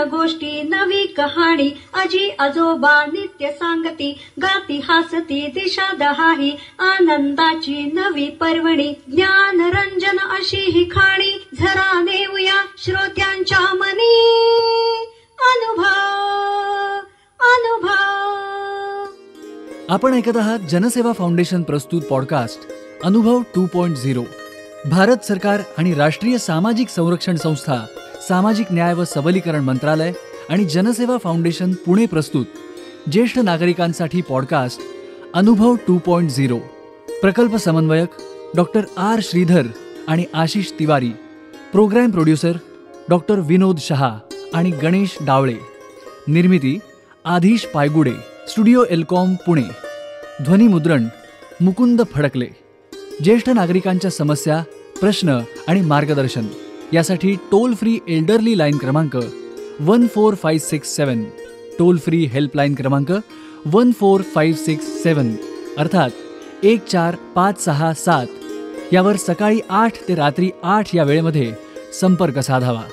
गोष्टी नवी कहाणी आजी आजोबा नित्य सांगती गाती हसती दिशा दहाही आनंदाची नवी पर्वणी ज्ञान रंजन अशी ही खाणी झरा नेऊया श्रोत्यांच्या मनी अनुभव अनुभव. आपण ऐकत आहात जनसेवा फाउंडेशन प्रस्तुत पॉडकास्ट अनुभव 2.0. भारत सरकार आणि राष्ट्रीय सामाजिक संरक्षण संस्था, सामाजिक न्याय व सबलीकरण मंत्रालय आणि जनसेवा फाउंडेशन पुणे प्रस्तुत ज्येष्ठ नागरिकांसाठी पॉडकास्ट अनुभव 2.0. प्रकल्प समन्वयक डॉक्टर आर श्रीधर आणि Ashish Tiwari, programme producer doctor Vinod Shah आणि गणेश डावळे, निर्मिती आधीश पायगुडे, स्टुडिओ एल्कॉम पुणे, ध्वनिमुद्रण मुकुंद फडकले. ज्येष्ठ नागरिकांच्या समस्या, प्रश्न आणि मार्गदर्शन यासाठी टोल फ्री एल्डरली लाईन क्रमांक 14567, टोल फ्री हेल्पलाईन क्रमांक 14567 अर्थात 14567 यावर सकाळी 8 ते रात्री 8 या वेळेमध्ये संपर्क साधावा.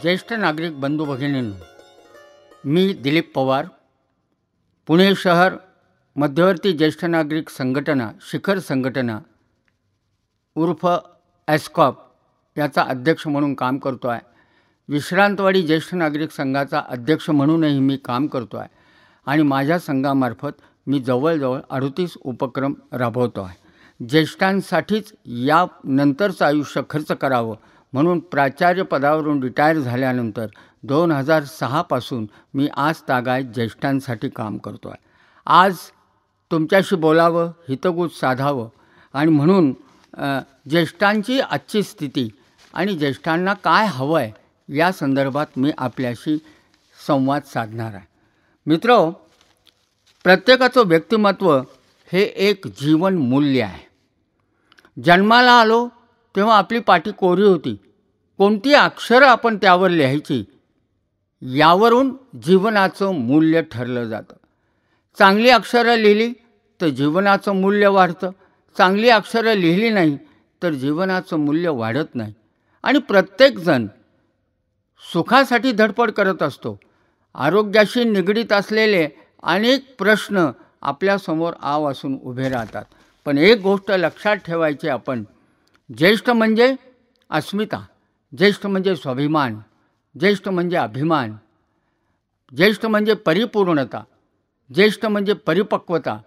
ज्येष्ठ नागरिक बंधू भगिनींनो, मी दिलीप पवार, पुणे शहर मध्यवर्ती ज्येष्ठ नागरिक संघटना शिखर संघटना उर्फ एस्कॉप याचा अध्यक्ष म्हणून काम करतो आहे. विश्रांतवाडी ज्येष्ठ नागरिक संघाचा अध्यक्ष म्हणूनही मी काम करतो आहे आणि माझ्या संघामार्फत मी जवळजवळ 38 उपक्रम राबवतो आहे. ज्येष्ठांसाठीच या नंतरचं आयुष्य खर्च करावं म्हणून प्राचार्य पदावरून रिटायर झाल्यानंतर 2006 पासून मी आज तागायत ज्येष्ठांसाठी काम करतो आहे. आज तुमच्याशी बोलावं, हितगुज साधावं आणि म्हणून ज्येष्ठांची आजची स्थिती आणि ज्येष्ठांना काय हवं आहे या संदर्भात मी आपल्याशी संवाद साधणार आहे. मित्रहो, प्रत्येकाचं व्यक्तिमत्व हे एक जीवन मूल्य आहे. जन्माला आलो तेव्हा आपली पाटी कोरी होती. कोणती अक्षरं आपण त्यावर लिहायची यावरून जीवनाचं मूल्य ठरलं जातं. चांगली अक्षरं लिहिली तर जीवनाचं मूल्य वाढतं, चांगली अक्षरं लिहिली नाही तर जीवनाचं मूल्य वाढत नाही. आणि प्रत्येकजण सुखासाठी धडपड करत असतो. आरोग्याशी निगडीत असलेले अनेक प्रश्न आपल्यासमोर आव असून उभे राहतात. पण एक गोष्ट लक्षात ठेवायची आपण, ज्येष्ठ म्हणजे अस्मिता, ज्येष्ठ म्हणजे स्वाभिमान, ज्येष्ठ म्हणजे अभिमान, ज्येष्ठ म्हणजे परिपूर्णता, ज्येष्ठ म्हणजे परिपक्वता,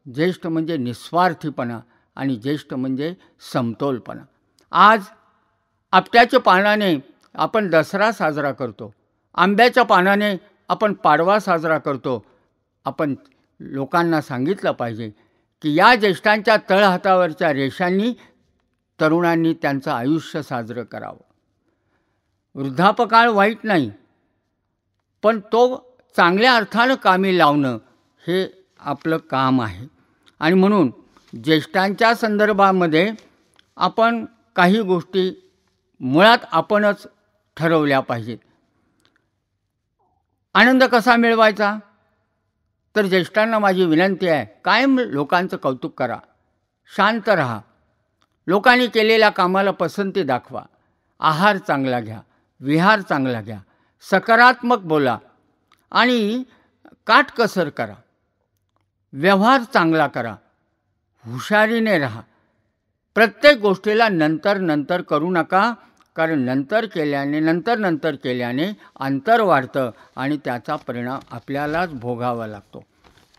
ज्येष्ठ म्हणजे निस्वार्थीपणा आणि ज्येष्ठ म्हणजे समतोलपणा. आज आपट्याच्या पानाने आपण दसरा साजरा करतो, आंब्याच्या पानाने आपण पाडवा साजरा करतो. आपण लोकांना सांगितलं पाहिजे की या ज्येष्ठांच्या तळहातावरच्या रेषांनी तरुणांनी त्यांचं आयुष्य साजरं करावं. वृद्धापकाळ वाईट नाही, पण तो चांगल्या अर्थानं कामी लावणं हे आपलं काम आहे. आणि म्हणून ज्येष्ठांच्या संदर्भामध्ये आपण काही गोष्टी मुळात आपणच ठरवल्या पाहिजेत. आनंद कसा मिळवायचा, तर ज्येष्ठांना माझी विनंती आहे, कायम लोकांचं कौतुक करा, शांत राहा, लोकांनी केलेल्या कामाला पसंती दाखवा, आहार चांगला घ्या, विहार चांगला घ्या, सकारात्मक बोला आणि काटकसर करा, व्यवहार चांगला करा, हुशारीने राहा. प्रत्येक गोष्टीला नंतर करू नका, कारण नंतर केल्याने अंतर वाढतं आणि त्याचा परिणाम आपल्यालाच भोगावा लागतो.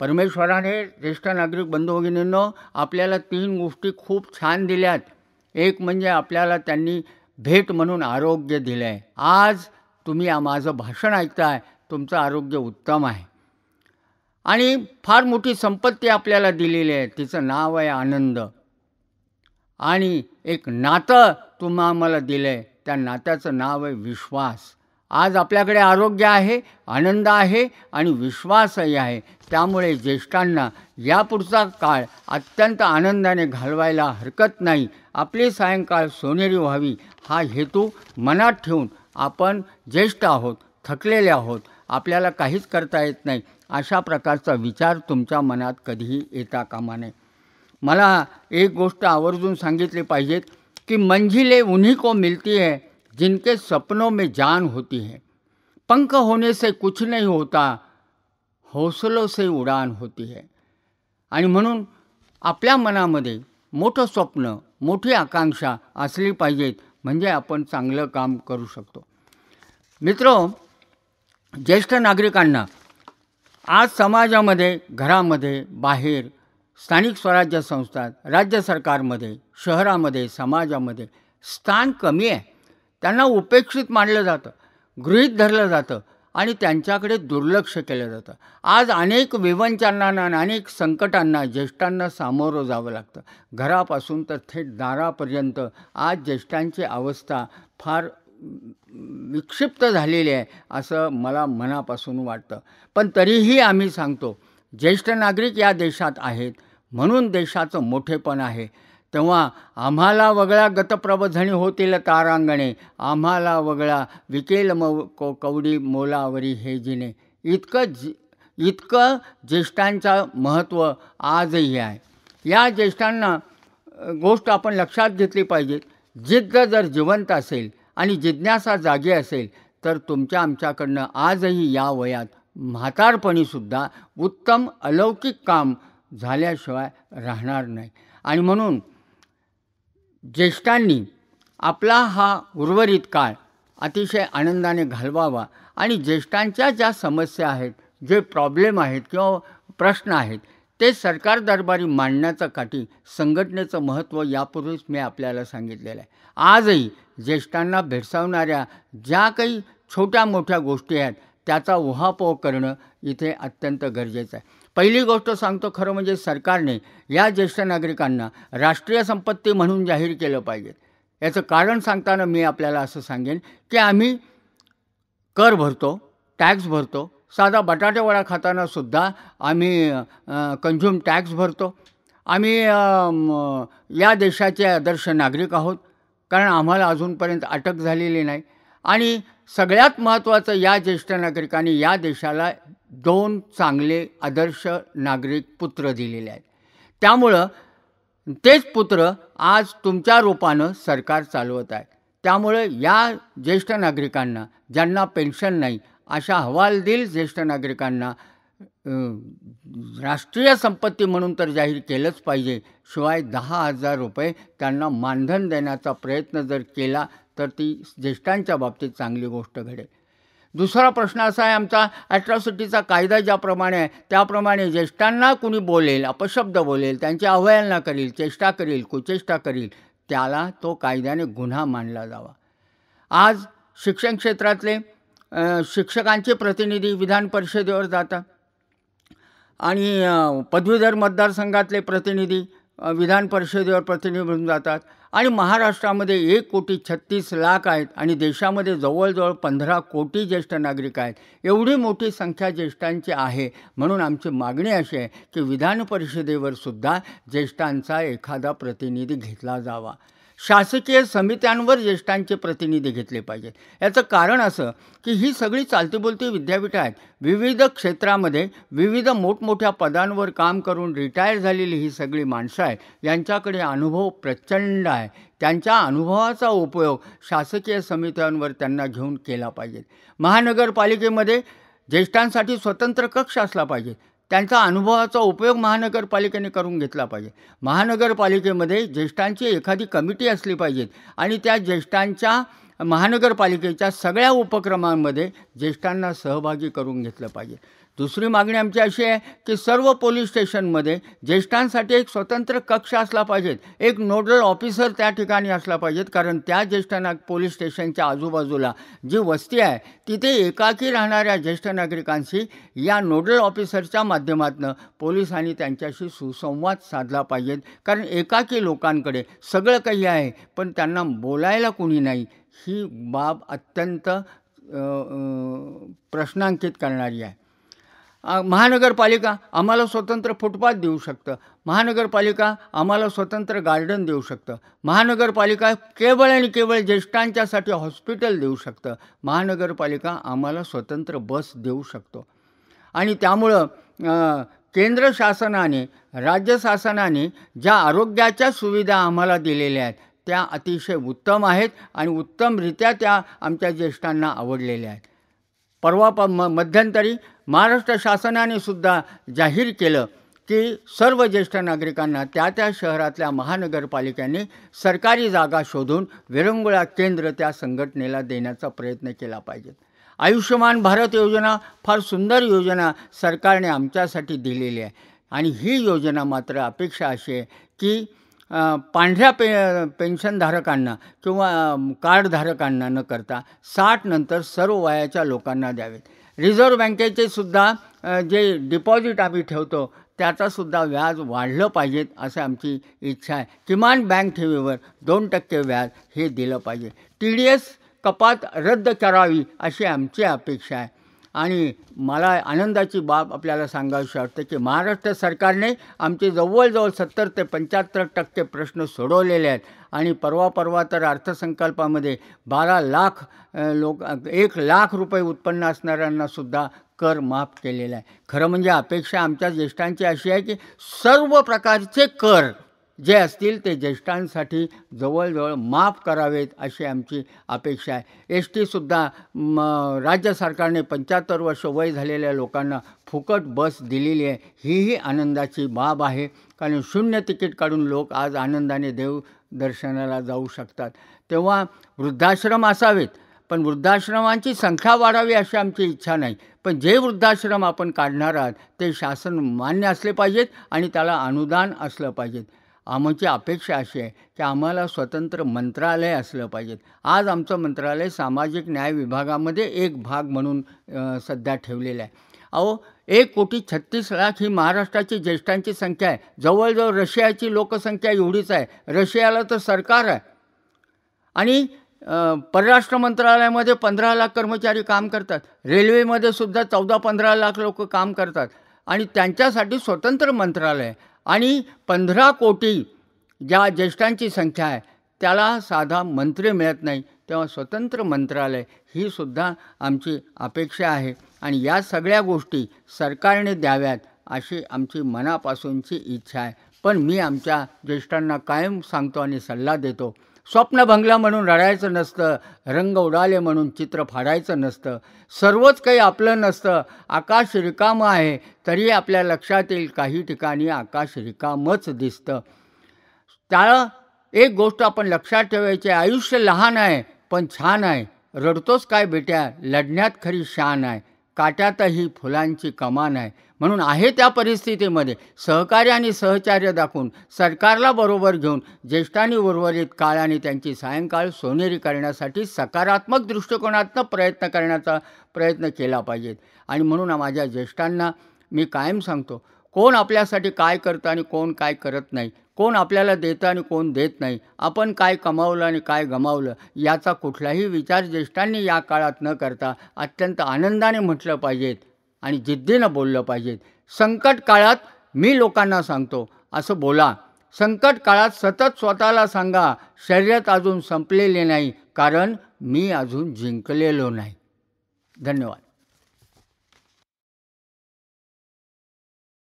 परमेश्वराने ज्येष्ठ नागरिक बंधू भगिनींनो आपल्याला 3 गोष्टी खूप छान दिल्यात. एक म्हणजे आपल्याला त्यांनी भेट म्हणून आरोग्य दिलं आहे. आज तुम्ही माझं भाषण ऐकताय, तुमचं आरोग्य उत्तम आहे. आणि फार मोठी संपत्ती आपल्याला दिलेली आहे, तिचं नाव आहे आनंद. आणि एक नातं तुम्हा आम्हाला दिलं आहे, त्या नात्याचं नाव आहे विश्वास. आज आपल्याकडे आरोग्य आहे, आनंद आहे आणि विश्वासही आहे. त्यामुळे ज्येष्ठांना यापुढचा काळ अत्यंत आनंदाने घालवायला हरकत नाही. आपली सायंकाळ सोनेरी व्हावी हा हेतू मनात ठेवून आपण ज्येष्ठ आहोत, थकलेले आहोत, आपल्याला काहीच करता येत नाही, अशा प्रकारचा विचार तुमच्या मनात कधीही येता कामा नये. मला एक गोष्ट आवर्जून सांगितली पाहिजे की मंजिलें उन्हीं को मिलती है जिनके सपनों में जान होती है। पंख होने से कुछ नहीं होता, हौसलों से उडान होती है. आणि म्हणून आपल्या मनामध्ये मोठं स्वप्न, मोठी आकांक्षा असली पाहिजेत, म्हणजे आपण चांगलं काम करू शकतो. मित्रो, ज्येष्ठ नागरिकांना आज समाजामध्ये, घरामध्ये, बाहेर, स्थानिक स्वराज्य संस्थात, राज्य सरकारमध्ये, शहरामध्ये, समाजामध्ये स्थान कमी आहे. त्यांना उपेक्षित मानलं जातं, गृहीत धरलं जातं आणि त्यांच्याकडे दुर्लक्ष केलं जातं. आज अनेक विवंचनांना, अनेक संकटांना ज्येष्ठांना सामोरं जावं लागतं. घरापासून तर थेट दारापर्यंत आज ज्येष्ठांची अवस्था फार विक्षिप्त झालेली आहे, असं मला मनापासून वाटतं. पण तरीही आम्ही सांगतो, ज्येष्ठ नागरिक या देशात आहेत म्हणून देशाचं मोठेपण आहे. तेव्हा आम्हाला वगळा गतप्रबोधनी होतील तारांगणे, आम्हाला वगळा विकेल कवडी मोलावरी हे जिने, इतकं ज्येष्ठांचं महत्त्व आजही आहे. या ज्येष्ठांना गोष्ट आपण लक्षात घेतली पाहिजे. जिद्द जर जिवंत असेल आणि जिज्ञासा जागी असेल तर तुमच्या आमच्याकडनं आजही या वयात म्हातारपणीसुद्धा उत्तम अलौकिक काम झाल्याशिवाय राहणार नाही. आणि म्हणून ज्येष्ठांनी आपला हा उर्वरित काळ अतिशय आनंदाने घालवावा आणि ज्येष्ठांच्या ज्या समस्या आहेत, जे प्रॉब्लेम आहेत किंवा प्रश्न आहेत, ते सरकार दरबारी मांडण्याचं काठी संघटनेचं महत्त्व यापूर्वीच मी आपल्याला सांगितलेलं आहे. आजही ज्येष्ठांना भेडसावणाऱ्या ज्या काही छोट्या मोठ्या गोष्टी आहेत त्याचा उहापोह करणं इथे अत्यंत गरजेचं आहे. पहिली गोष्ट सांगतो, खरं म्हणजे सरकारने या ज्येष्ठ नागरिकांना राष्ट्रीय संपत्ती म्हणून जाहीर केलं पाहिजे. याचं कारण सांगताना मी आपल्याला असं सांगेन की आम्ही कर भरतो, टॅक्स भरतो, साधा बटाटेवडा खातानासुद्धा आम्ही कंझ्युम टॅक्स भरतो. आम्ही या देशाचे आदर्श नागरिक आहोत, कारण आम्हाला अजूनपर्यंत अटक झालेली नाही. आणि सगळ्यात महत्त्वाचं, या ज्येष्ठ नागरिकांनी या देशाला 2 चांगले आदर्श नागरिक पुत्र दिलेले आहेत. त्यामुळं तेच पुत्र आज तुमच्या रूपानं सरकार चालवत आहे. त्यामुळे या ज्येष्ठ नागरिकांना, ज्यांना पेन्शन नाही, अशा हवालदिल ज्येष्ठ नागरिकांना राष्ट्रीय संपत्ती म्हणून तर जाहीर केलंच पाहिजे. शिवाय 10,000 रुपये त्यांना मानधन देण्याचा प्रयत्न जर केला तर ती ज्येष्ठांच्या बाबतीत चांगली गोष्ट घडेल. दुसरा प्रश्न असा आहे आमचा, ॲट्रॉसिटीचा कायदा ज्याप्रमाणे आहे त्याप्रमाणे ज्येष्ठांना कुणी बोलेल, अपशब्द बोलेल, त्यांची अवहेलना करील, चेष्टा करील, कुचेष्टा करील, त्याला तो कायद्याने गुन्हा मानला जावा. आज शिक्षण क्षेत्रातले शिक्षकांचे प्रतिनिधी विधान परिषदेवर जातात आणि पदवीधर मतदारसंघातले प्रतिनिधी विधान परिषदेवर प्रतिनिधी म्हणून जातात. आणि महाराष्ट्रामध्ये 1,36,00,000 आहेत आणि देशामध्ये जवळजवळ 15 कोटी ज्येष्ठ नागरिक आहेत. एवढी मोठी संख्या ज्येष्ठांची आहे. म्हणून आमची मागणी अशी आहे की विधान परिषदेवर सुद्धा ज्येष्ठांचा एखादा प्रतिनिधी घेतला जावा. शासकीय समित्यांवर ज्येष्ठांचे प्रतिनिधी घेतले पाहिजेत. याचं कारण असं की ही सगळी चालती बोलती विद्यापीठं आहेत. विविध क्षेत्रामध्ये विविध मोठमोठ्या पदांवर काम करून रिटायर झालेली ही सगळी माणसं आहेत. यांच्याकडे अनुभव प्रचंड आहे. त्यांच्या अनुभवाचा उपयोग शासकीय समित्यांवर त्यांना घेऊन केला पाहिजे. महानगरपालिकेमध्ये ज्येष्ठांसाठी स्वतंत्र कक्ष असला पाहिजे. त्यांचा अनुभवाचा उपयोग महानगरपालिकेने करून घेतला पाहिजे. महानगरपालिकेमध्ये ज्येष्ठांची एखादी कमिटी असली पाहिजे आणि त्या ज्येष्ठांच्या महानगरपालिकेच्या सगळ्या उपक्रमांमध्ये ज्येष्ठांना सहभागी करून घेतलं पाहिजे. दुसरी मागणी आमची अशी आहे की सर्व पोलीस स्टेशनमध्ये ज्येष्ठांसाठी एक स्वतंत्र कक्ष असला पाहिजे. एक नोडल ऑफिसर त्या ठिकाणी असला पाहिजेत, कारण त्या ज्येष्ठ पोलीस स्टेशनच्या आजूबाजूला जी वस्ती आहे तिथे एकाकी राहणाऱ्या ज्येष्ठ नागरिकांशी या नोडल ऑफिसरच्या माध्यमातून पोलिसांनी त्यांच्याशी सुसंवाद साधला पाहिजेत. कारण एकाकी लोकांकडे सगळं काही आहे पण त्यांना बोलायला कोणी नाही. ही बाब अत्यंत प्रश्नांकित करणारी आहे. महानगरपालिका आम्हाला स्वतंत्र फुटपाथ देऊ शकतं. महानगरपालिका आम्हाला स्वतंत्र गार्डन देऊ शकतं. महानगरपालिका केवळ आणि केवळ ज्येष्ठांच्यासाठी हॉस्पिटल देऊ शकतं. महानगरपालिका आम्हाला स्वतंत्र बस देऊ शकतो. आणि त्यामुळं केंद्र शासनाने, राज्य शासनाने ज्या आरोग्याच्या सुविधा आम्हाला दिलेल्या आहेत त्या अतिशय उत्तम आहेत आणि उत्तमरित्या त्या आमच्या ज्येष्ठांना आवडलेल्या आहेत. परवा मध्यंतरी महाराष्ट्र शासनाने सुद्धा जाहीर केलं की सर्व ज्येष्ठ नागरिकांना त्या त्या शहरातल्या महानगरपालिकांनी सरकारी जागा शोधून विरंगुळा केंद्र त्या संघटनेला देण्याचा प्रयत्न केला पाहिजे. आयुष्यमान भारत योजना फार सुंदर योजना सरकारने आमच्यासाठी दिलेली आहे आणि ही योजना मात्र अपेक्षा अशी आहे की पांढऱ्या पेन्शनधारकांना किंवा कार्डधारकांना न करता 60 नंतर सर्व वयाच्या लोकांना द्यावेत. रिझर्व्ह बँकेचे सुद्धा जे डिपॉझिट आम्ही ठेवतो त्याचासुद्धा व्याज वाढलं पाहिजेत असं आमची इच्छा आहे. किमान बँक ठेवीवर 2% व्याज हे दिलं पाहिजे. TDS कपात रद्द करावी अशी आमची अपेक्षा आहे. आणि मला आनंदाची बाब आपल्याला सांगावीशी वाटते की महाराष्ट्र सरकारने आमचे जवळजवळ 70 ते 75% प्रश्न सोडवलेले आहेत आणि परवा तर अर्थसंकल्पामध्ये 12 लाख 1 लाख रुपये उत्पन्न असणाऱ्यांनासुद्धा कर माफ केलेला आहे. खरं म्हणजे अपेक्षा आमच्या ज्येष्ठांची अशी आहे की सर्व प्रकारचे कर जे असतील ते ज्येष्ठांसाठी जवळजवळ माफ करावेत अशी आमची अपेक्षा आहे. STसुद्धा राज्य सरकारने 75 वर्ष वय झालेल्या लोकांना फुकट बस दिलेली आहे. हीही आनंदाची बाब आहे कारण 0 तिकीट काढून लोक आज आनंदाने देव दर्शनाला जाऊ शकतात. तेव्हा वृद्धाश्रम असावेत पण वृद्धाश्रमांची संख्या वाढावी अशी आमची इच्छा नाही. पण जे वृद्धाश्रम आपण काढणार आहात ते शासन मान्य असले पाहिजेत आणि त्याला अनुदान असलं पाहिजेत. आमची अपेक्षा अशी आहे की आम्हाला स्वतंत्र मंत्रालय असलं पाहिजेत. आज आमचं मंत्रालय सामाजिक न्याय विभागामध्ये एक भाग म्हणून सध्या ठेवलेलं आहे. 1,36,00,000 ही महाराष्ट्राची ज्येष्ठांची संख्या आहे. जवळजवळ रशियाची लोकसंख्या एवढीच आहे. रशियाला तर सरकार आहे आणि परराष्ट्र मंत्रालयामध्ये 15 लाख कर्मचारी काम करतात. रेल्वेमध्ये सुद्धा 14-15 लाख लोक काम करतात आणि त्यांच्यासाठी स्वतंत्र मंत्रालय आणि 15 कोटी ज्या ज्येष्ठांची संख्या आहे त्याला साधा मंत्री मिळत नाही. तेव्हा स्वतंत्र मंत्रालय ही सुद्धा आमची अपेक्षा आहे आणि या सगळ्या गोष्टी सरकारने द्याव्यात अशी आमची मनापासूनची इच्छा आहे. पण मी आमच्या ज्येष्ठांना कायम सांगतो आणि सल्ला देतो, स्वप्न भंगलं म्हणून रडायचं नसतं, रंग उडाले म्हणून चित्र फाडायचं नसतं, सर्वच काही आपलं नसतं. आकाश रिकामं आहे तरी आपल्या लक्षात येईल काही ठिकाणी आकाश रिकामंच दिसतं. त्याला एक गोष्ट आपण लक्षात ठेवायची, आयुष्य लहान आहे पण छान आहे. रडतोस काय बेट्या, लढण्यात खरी शान आहे. काट्यातही फुलांची कमान आहे. म्हणून आहे त्या परिस्थितीमध्ये सहकार्य आणि सहचार्य दाखवून सरकारला बरोबर घेऊन ज्येष्ठांनी उर्वरित काळ आणि त्यांची सायंकाळ सोनेरी करण्यासाठी सकारात्मक दृष्टिकोनातून प्रयत्न करण्याचा प्रयत्न केला पाहिजे. आणि म्हणून माझ्या ज्येष्ठांना मी कायम सांगतो, कोण आपल्यासाठी काय करतं आणि कोण काय करत नाही, कोण आपल्याला देतं आणि कोण देत नाही, आपण काय कमावलं आणि काय गमावलं याचा कुठलाही विचार ज्येष्ठांनी या काळात न करता अत्यंत आनंदाने म्हटलं पाहिजेत आणि जिद्दीनं बोललं पाहिजेत. संकट काळात मी लोकांना सांगतो असं बोला. संकट काळात सतत स्वतःला सांगा, शर्यत अजून संपलेली नाही कारण मी अजून जिंकलेलो नाही. धन्यवाद.